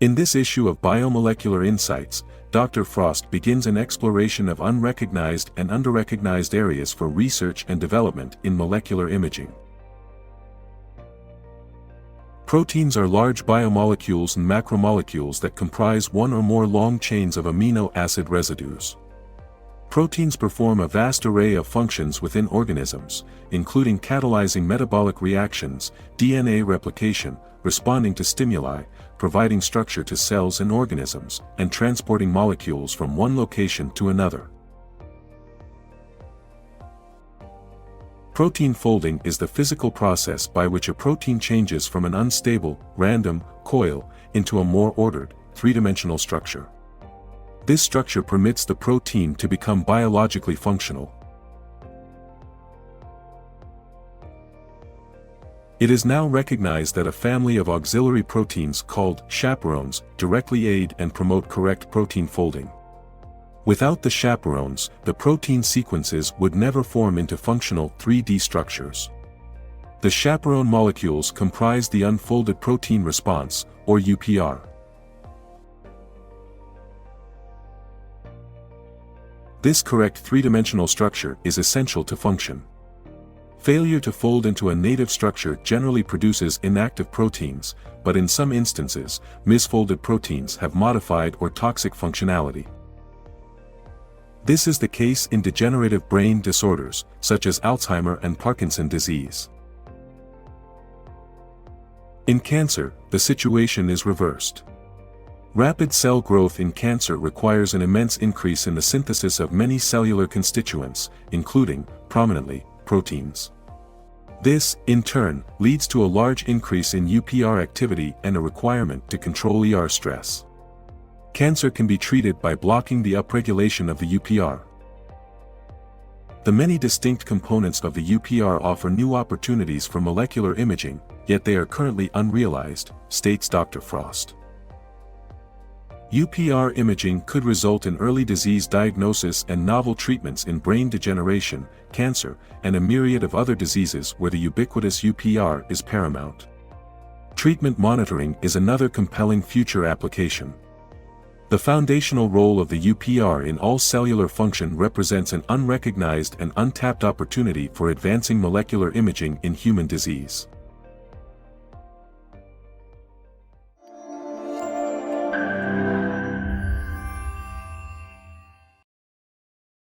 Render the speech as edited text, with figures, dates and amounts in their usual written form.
In this issue of BioMolecular Insights, Dr. Frost begins an exploration of unrecognized and underrecognized areas for research and development in molecular imaging. Proteins are large biomolecules and macromolecules that comprise one or more long chains of amino acid residues. Proteins perform a vast array of functions within organisms, including catalyzing metabolic reactions, DNA replication, responding to stimuli, providing structure to cells and organisms, and transporting molecules from one location to another. Protein folding is the physical process by which a protein changes from an unstable, random coil into a more ordered, three-dimensional structure. This structure permits the protein to become biologically functional. It is now recognized that a family of auxiliary proteins called chaperones directly aid and promote correct protein folding. Without the chaperones, the protein sequences would never form into functional 3D structures. The chaperone molecules comprise the unfolded protein response, or UPR. This correct three-dimensional structure is essential to function. Failure to fold into a native structure generally produces inactive proteins, but in some instances, misfolded proteins have modified or toxic functionality. This is the case in degenerative brain disorders, such as Alzheimer and Parkinson disease. In cancer, the situation is reversed. Rapid cell growth in cancer requires an immense increase in the synthesis of many cellular constituents, including, prominently, proteins. This, in turn, leads to a large increase in UPR activity and a requirement to control ER stress. Cancer can be treated by blocking the upregulation of the UPR. The many distinct components of the UPR offer new opportunities for molecular imaging, yet they are currently unrealized, states Dr. Frost. UPR imaging could result in early disease diagnosis and novel treatments in brain degeneration, cancer, and a myriad of other diseases where the ubiquitous UPR is paramount. Treatment monitoring is another compelling future application. The foundational role of the UPR in all cellular function represents an unrecognized and untapped opportunity for advancing molecular imaging in human disease.